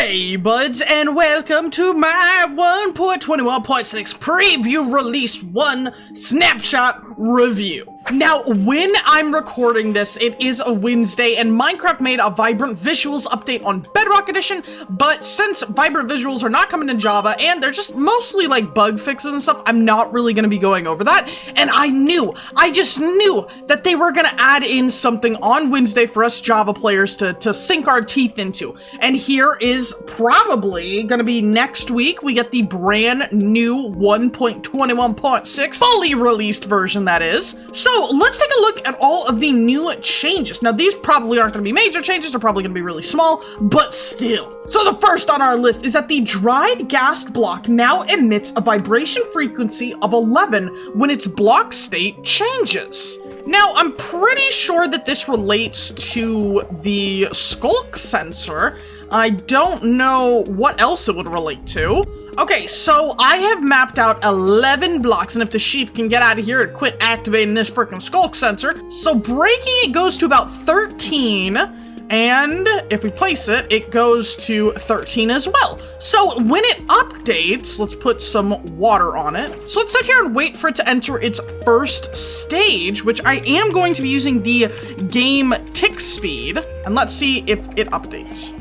Hey buds, and welcome to my 1.21.6 preview release 1 snapshot review. Now, when I'm recording this, it is a Wednesday, and Minecraft made a Vibrant Visuals update on Bedrock Edition, but since Vibrant Visuals are not coming in Java, and they're just mostly like bug fixes and stuff, I'm not really going to be going over that, and I just knew that they were going to add in something on Wednesday for us Java players to sink our teeth into, and here is probably going to be next week. We get the brand new 1.21.6 fully released version, that is. So let's take a look at all of the new changes. Now, these probably aren't going to be major changes, they're probably going to be really small, but still. So the first on our list is that the Dried Ghast block now emits a vibration frequency of 11 when its block state changes. Now, I'm pretty sure that this relates to the skulk sensor. I don't know what else it would relate to. Okay, so I have mapped out 11 blocks, and if the sheep can get out of here and quit activating this freaking skulk sensor. So breaking it goes to about 13, and if we place it, it goes to 13 as well. So when it updates, let's put some water on it. So let's sit here and wait for it to enter its first stage, which I am going to be using the game tick speed, and let's see if it updates.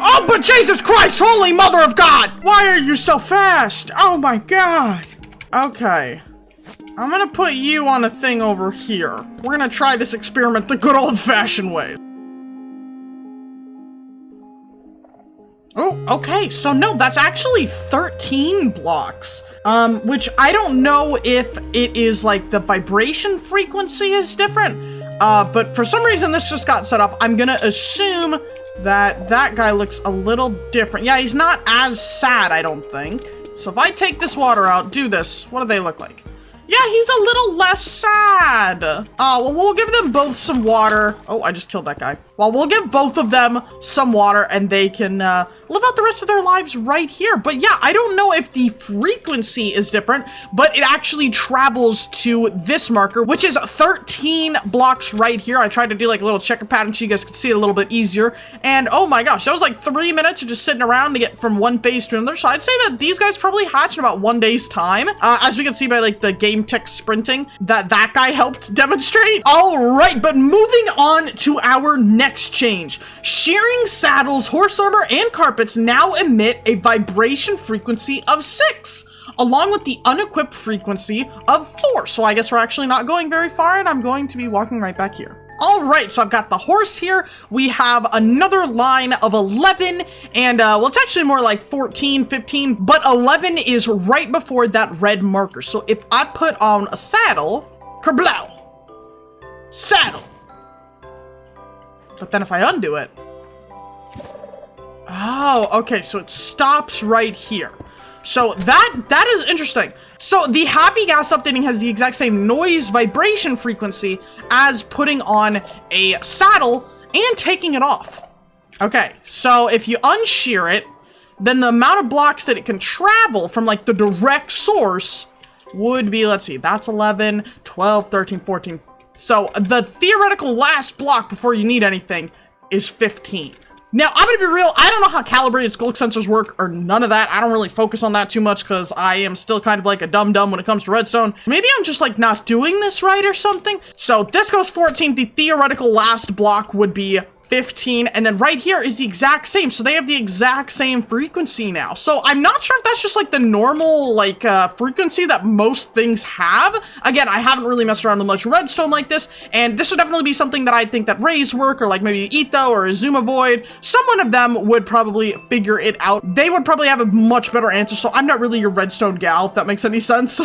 Oh, but Jesus Christ, holy mother of God! Why are you so fast? Oh my God. Okay. I'm gonna put you on a thing over here. We're gonna try this experiment the good old-fashioned way. Oh, okay, so no, that's actually 13 blocks. Which I don't know if it is like the vibration frequency is different. But for some reason this just got set up. I'm gonna assume that guy looks a little different. Yeah, he's not as sad, I don't think. So if I take this water out, do this, what do they look like? Yeah, he's a little less sad. Well, we'll give them both some water. Oh, I just killed that guy. Well, we'll give both of them some water, and they can live out the rest of their lives right here. But yeah, I don't know if the frequency is different, but it actually travels to this marker, which is 13 blocks right here. I tried to do like a little checker pattern so you guys could see it a little bit easier. And oh my gosh, that was like 3 minutes of just sitting around to get from one phase to another. So I'd say that these guys probably hatch in about 1 day's time. As we can see by like the game tick sprinting that guy helped demonstrate. All right, but moving on to our next change. Shearing saddles, horse armor, and carpets now emit a vibration frequency of 6, along with the unequipped frequency of 4. So I guess we're actually not going very far, and I'm going to be walking right back here. All right, so I've got the horse here. We have another line of 11, and well, it's actually more like 14, 15, but 11 is right before that red marker. So if I put on a saddle, kerblow, saddle. But then if I undo it, oh, okay, so it stops right here. So that is interesting. So the Happy Gas updating has the exact same noise vibration frequency as putting on a saddle and taking it off. Okay, so if you unshear it, then the amount of blocks that it can travel from like the direct source would be, let's see, that's 11, 12, 13, 14. So the theoretical last block before you need anything is 15. Now, I'm gonna be real, I don't know how calibrated skulk sensors work or none of that. I don't really focus on that too much because I am still kind of like a dum-dum when it comes to redstone. Maybe I'm just like not doing this right or something. So this goes 14, the theoretical last block would be 15, and then right here is the exact same. So they have the exact same frequency now. So I'm not sure if that's just like the normal like frequency that most things have. Again, I haven't really messed around with much redstone like this, and this would definitely be something that I think that Ray's work or like maybe Etho or Azuma Void, someone of them would probably figure it out. They would probably have a much better answer. So I'm not really your redstone gal, if that makes any sense.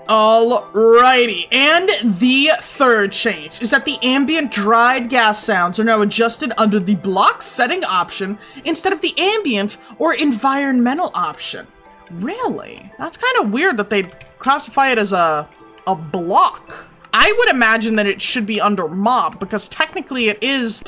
Alrighty, and the third change is that the ambient dried gas sounds are now adjusted under the block setting option instead of the ambient or environmental option. Really? That's kind of weird that they classify it as a block. I would imagine that it should be under mob because technically it is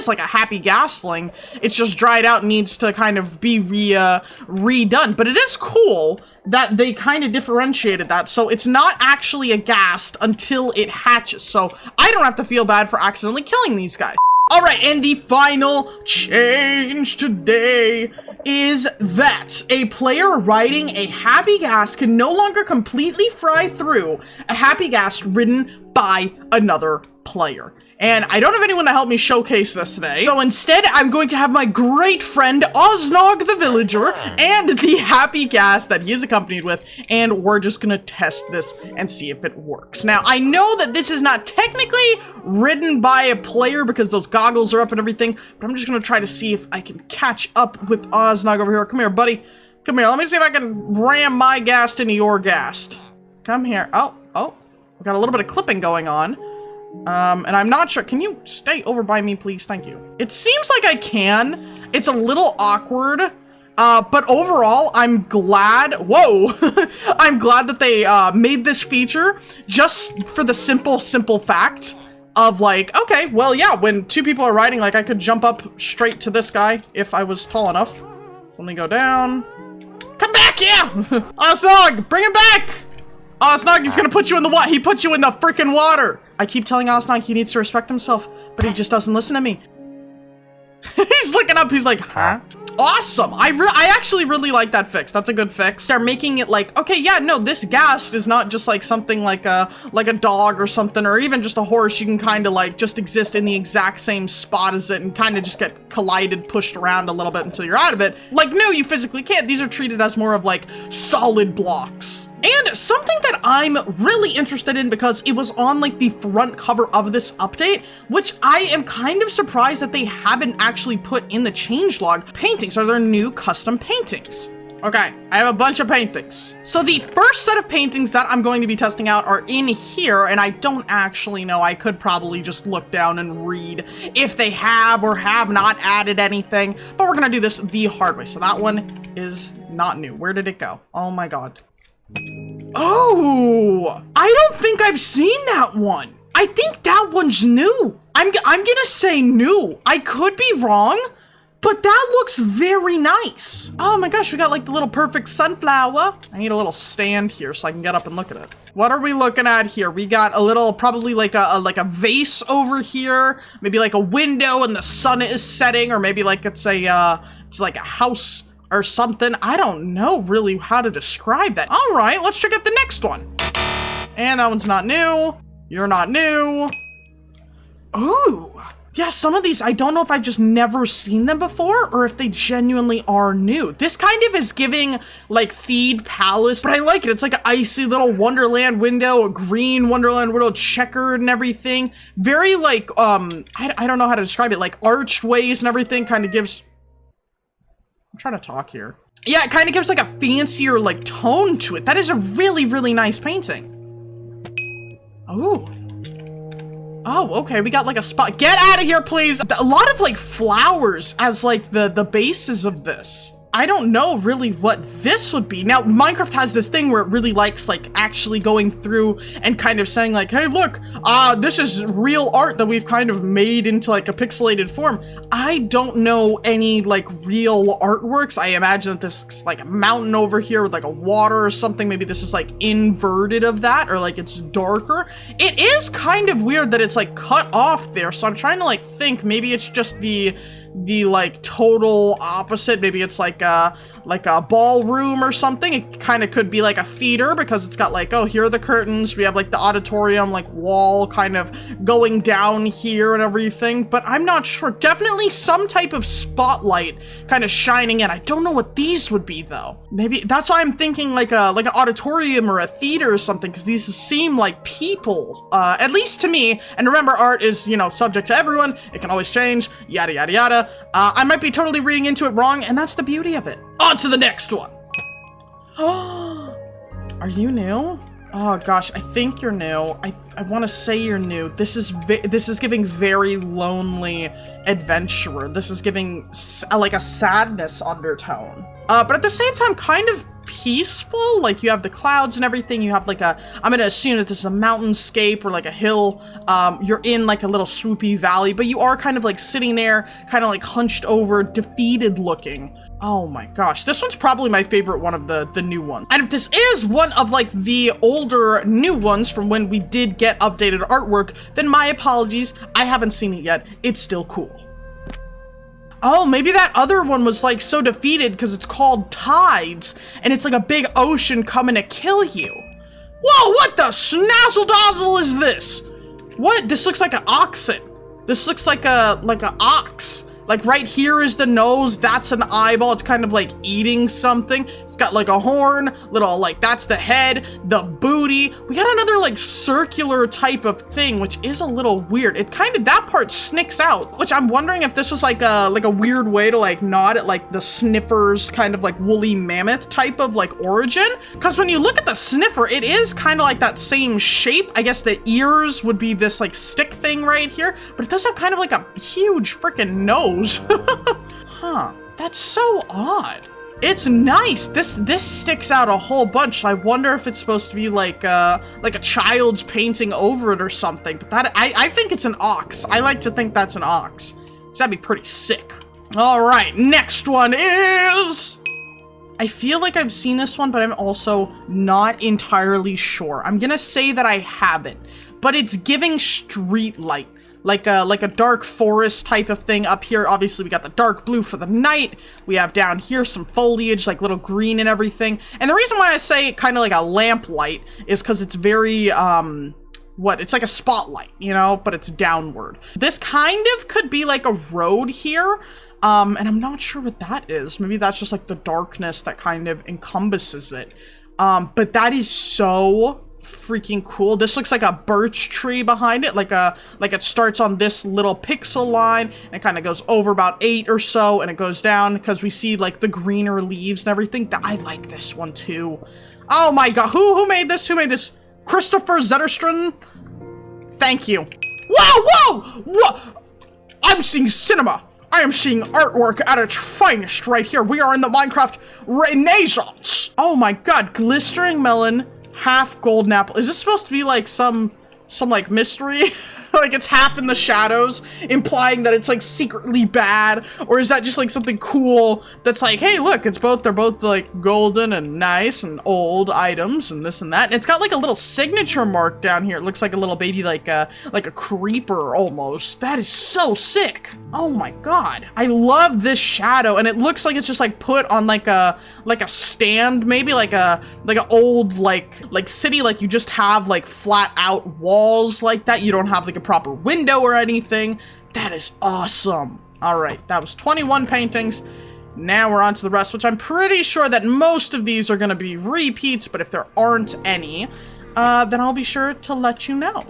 like a happy gasling. It's just dried out and needs to kind of be redone. But it is cool that they kind of differentiated that. So it's not actually a ghast until it hatches. So I don't have to feel bad for accidentally killing these guys. All right, and the final change today is that a player riding a Happy Ghast can no longer completely fry through a Happy Ghast ridden by another player. And I don't have anyone to help me showcase this today, so instead I'm going to have my great friend Oznog the Villager and the Happy Ghast that he is accompanied with, and we're just gonna test this and see if it works. Now, I know that this is not technically ridden by a player because those goggles are up and everything, but I'm just gonna try to see if I can catch up with Oznog over here. Come here, buddy. Come here, let me see if I can ram my Ghast into your Ghast. Come here. Oh, we got a little bit of clipping going on. And I'm not sure. Can you stay over by me, please? Thank you. It seems like I can. It's a little awkward. But overall, I'm glad. Whoa. I'm glad that they, made this feature just for the simple fact of like, okay, well, yeah, when two people are riding, like I could jump up straight to this guy if I was tall enough. So let me go down. Come back, yeah. Oznog, bring him back. Oznog, he's gonna put you in the what? He put you in the freaking water. I keep telling Oznog he needs to respect himself, but he just doesn't listen to me. He's looking up, he's like, huh? Awesome. I actually really like that fix. That's a good fix. They're making it like, okay, yeah, no, this Ghast is not just like something like a dog or something, or even just a horse. You can kind of like just exist in the exact same spot as it and kind of just get collided, pushed around a little bit until you're out of it. Like, no, you physically can't. These are treated as more of like solid blocks. And something that I'm really interested in because it was on like the front cover of this update, which I am kind of surprised that they haven't actually put in the changelog. Paintings. Are there new custom paintings? Okay, I have a bunch of paintings. So the first set of paintings that I'm going to be testing out are in here, and I don't actually know. I could probably just look down and read if they have or have not added anything, but we're gonna do this the hard way. So that one is not new. Where did it go? Oh my God. Oh, I don't think I've seen that one. I think that one's new. I'm gonna say new. I could be wrong, but that looks very nice. Oh my gosh, we got like the little perfect sunflower. I need a little stand here so I can get up and look at it. What are we looking at here? We got a little, probably like a vase over here. Maybe like a window and the sun is setting, or maybe like it's like a house or something. I don't know really how to describe that. All right, let's check out the next one. And that one's not new. You're not new. Ooh. Yeah, some of these, I don't know if I've just never seen them before or if they genuinely are new. This kind of is giving like Theed Palace, but I like it. It's like an icy little Wonderland window, a green Wonderland window, checkered and everything. Very like, I don't know how to describe it, like archways and everything kind of gives... I'm trying to talk here. Yeah, it kind of gives like a fancier like tone to it. That is a really, really nice painting. Oh. Oh, okay, we got like a spot. Get out of here, please. A lot of like flowers as like the bases of this. I don't know really what this would be. Now, Minecraft has this thing where it really likes like actually going through and kind of saying like, hey, look, this is real art that we've kind of made into like a pixelated form. I don't know any like real artworks. I imagine that this is like a mountain over here with like a water or something. Maybe this is like inverted of that, or like it's darker. It is kind of weird that it's like cut off there. So I'm trying to like think, maybe it's just the like total opposite. Maybe it's like a ballroom or something. It kind of could be like a theater because it's got like, oh, here are the curtains. We have like the auditorium like wall kind of going down here and everything, but I'm not sure. Definitely some type of spotlight kind of shining in. I don't know what these would be though. Maybe that's why I'm thinking like an auditorium or a theater or something, because these seem like people, at least to me. And remember, art is, you know, subject to everyone. It can always change, yada, yada, yada. I might be totally reading into it wrong, and that's the beauty of it. On to the next one. Are you new? Oh gosh, I think you're new. I want to say you're new. This is giving very lonely adventurer. This is giving like a sadness undertone. But at the same time, kind of peaceful. Like you have the clouds and everything. You have like I'm gonna assume that this is a mountainscape or like a hill. You're in like a little swoopy valley, but you are kind of like sitting there, kind of like hunched over, defeated looking. Oh my gosh, this one's probably my favorite one of the new ones. And if this is one of like the older new ones from when we did get updated artwork, then my apologies, I haven't seen it yet. It's still cool. Oh, maybe that other one was like so defeated because it's called Tides, and it's like a big ocean coming to kill you. Whoa, what the snazzle dazzle is this? What? This looks like an oxen. This looks like a ox. Like right here is the nose, that's an eyeball, it's kind of like eating something. It's got like a horn, little like, that's the head, the booty. We got another like circular type of thing, which is a little weird. It kind of, that part snicks out, which I'm wondering if this was like a weird way to like nod at like the sniffer's kind of like woolly mammoth type of like origin. Cause when you look at the sniffer, it is kind of like that same shape. I guess the ears would be this like stick thing right here, but it does have kind of like a huge freaking nose. Huh, that's so odd. It's nice. This sticks out a whole bunch. I wonder if it's supposed to be like a child's painting over it or something, but that I think it's an ox. I like to think that's an ox. So that'd be pretty sick. All right, next one is, I feel like I've seen this one, but I'm also not entirely sure. I'm gonna say that I haven't, but it's giving street light. Like a dark forest type of thing up here. Obviously, we got the dark blue for the night. We have down here some foliage, like little green and everything. And the reason why I say kind of like a lamp light is because it's very, it's like a spotlight, you know, but it's downward. This kind of could be like a road here. And I'm not sure what that is. Maybe that's just like the darkness that kind of encompasses it. But that is so freaking cool. This looks like a birch tree behind it, like it starts on this little pixel line and it kind of goes over about 8 or so and it goes down because we see like the greener leaves and everything. I like this one too. Oh my god, who made this? Who made this? Christopher Zetterstrand? Thank you. Whoa! I'm seeing cinema. I am seeing artwork at its finest right here. We are in the Minecraft Renaissance. Oh my god, glistering melon, half golden apple. Is this supposed to be like some like mystery? Like it's half in the shadows, implying that it's like secretly bad? Or is that just like something cool that's like, hey, look, they're both like golden and nice and old items and this and that. And it's got like a little signature mark down here. It looks like a little baby, like a creeper almost. That is so sick. Oh my god. I love this shadow, and it looks like it's just like put on like a stand, maybe like an old like city, like you just have like flat out walls like that. You don't have like a proper window or anything. That is awesome. All right, that was 21 paintings. Now we're on to the rest, which I'm pretty sure that most of these are going to be repeats, but if there aren't any, then I'll be sure to let you know.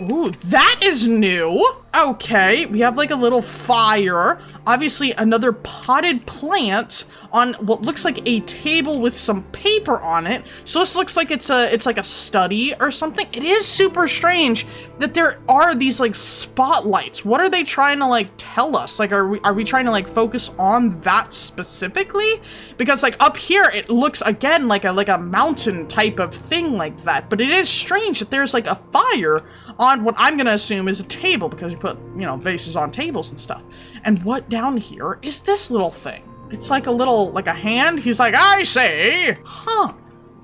Ooh, that is new. Okay, we have like a little fire. Obviously, another potted plant on what looks like a table with some paper on it. So this looks like it's like a study or something. It is super strange that there are these like spotlights. What are they trying to like tell us? Like, are we trying to like focus on that specifically? Because like up here, it looks again like a mountain type of thing like that. But it is strange that there's like a fire on what I'm gonna assume is a table, because you put, you know, vases on tables and stuff. And what down here is this little thing? It's like a hand. He's like, I say. Huh.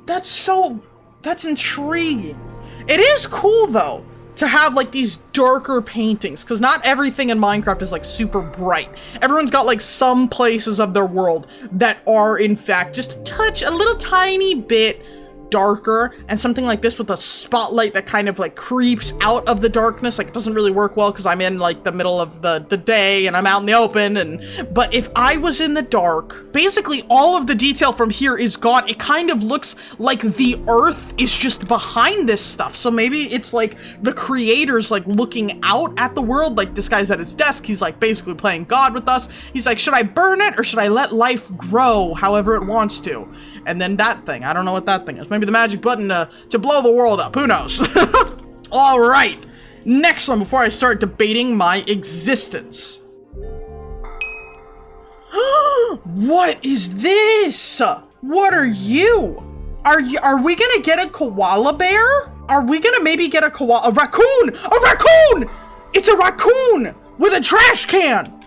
That's intriguing. It is cool though to have like these darker paintings, because not everything in Minecraft is like super bright. Everyone's got like some places of their world that are in fact just a little tiny bit darker, and something like this with a spotlight that kind of like creeps out of the darkness, like it doesn't really work well because I'm in like the middle of the day and I'm out in the open, but if I was in the dark, basically all of the detail from here is gone. It kind of looks like the earth is just behind this stuff. So maybe it's like the creator's like looking out at the world, like this guy's at his desk, he's like basically playing God with us. He's like, should I burn it or should I let life grow however it wants to? And then that thing, I don't know what that thing is. Maybe the magic button to blow the world up. Who knows? All right. Next one before I start debating my existence. What is this? What are you? Are we gonna get a koala bear? Are we gonna maybe get a raccoon? A raccoon! It's a raccoon with a trash can.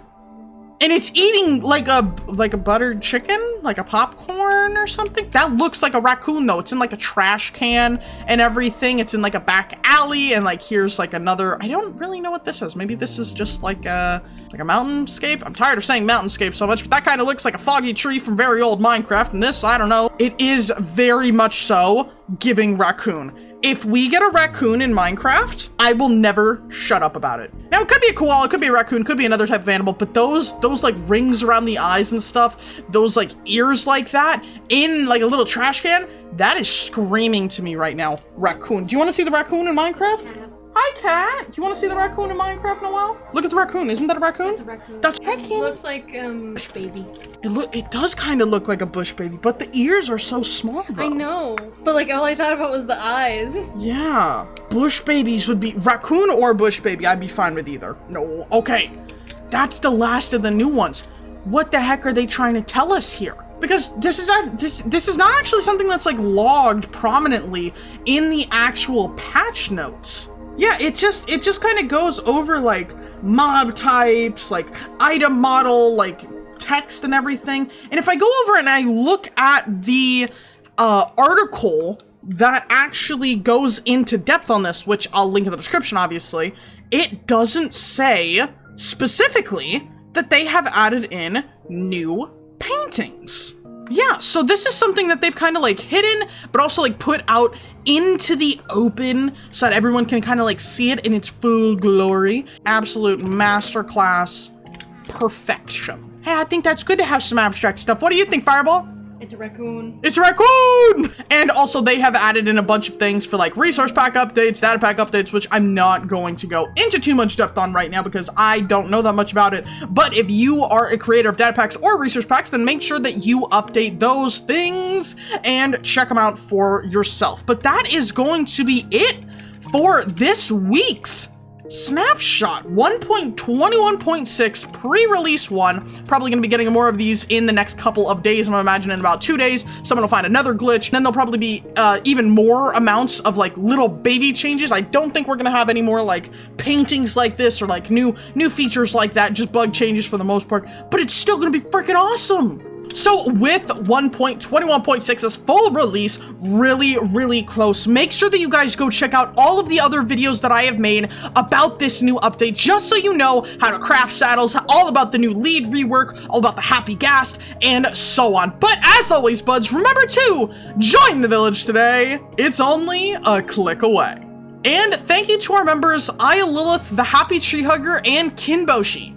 And it's eating like a buttered chicken, like a popcorn or something. That looks like a raccoon though. It's in like a trash can and everything. It's in like a back alley, and like here's like another, I don't really know what this is. Maybe this is just like a mountainscape. I'm tired of saying mountainscape so much, but that kind of looks like a foggy tree from very old Minecraft. And this, I don't know. It is very much so giving raccoon. If we get a raccoon in Minecraft, I will never shut up about it. Now, it could be a koala, it could be a raccoon, could be another type of animal, but those like rings around the eyes and stuff, those like ears like that, in like a little trash can, that is screaming to me right now. Raccoon. Do you want to see the raccoon in Minecraft? Yeah. Hi, cat. Do you want to see the raccoon in Minecraft, Noelle? Look at the raccoon. Isn't that a raccoon? That's a raccoon. That's It looks like bush baby. It does kind of look like a bush baby, but the ears are so small though. I know, but like all I thought about was the eyes. Yeah, bush babies would be raccoon or bush baby. I'd be fine with either. No, okay, that's the last of the new ones. What the heck are they trying to tell us here? Because this is not actually something that's like logged prominently in the actual patch notes. Yeah, it just kind of goes over like mob types, like item model, like text and everything. And if I go over and I look at the article that actually goes into depth on this, which I'll link in the description, obviously, it doesn't say specifically that they have added in new paintings. Yeah, so this is something that they've kind of like hidden, but also like put out into the open so that everyone can kind of like see it in its full glory. Absolute masterclass perfection. Hey, I think that's good to have some abstract stuff. What do you think, Fireball? It's a raccoon. It's a raccoon! And also they have added in a bunch of things for like resource pack updates, data pack updates, which I'm not going to go into too much depth on right now because I don't know that much about it. But if you are a creator of data packs or resource packs, then make sure that you update those things and check them out for yourself. But that is going to be it for this week's Snapshot 1.21.6 pre-release one. Probably going to be getting more of these in the next couple of days. I'm imagining in about 2 days, someone will find another glitch. Then there'll probably be even more amounts of like little baby changes. I don't think we're going to have any more like paintings like this or like new features like that, just bug changes for the most part, but it's still going to be freaking awesome. So with 1.21.6's full release really close, make sure that you guys go check out all of the other videos that I have made about this new update, just so you know how to craft saddles, all about the new lead rework, all about the Happy Ghast, and so on. But as always, buds, remember to join the village today. It's only a click away. And thank you to our members, Lilith, the Happy Tree Hugger, and Kinboshi.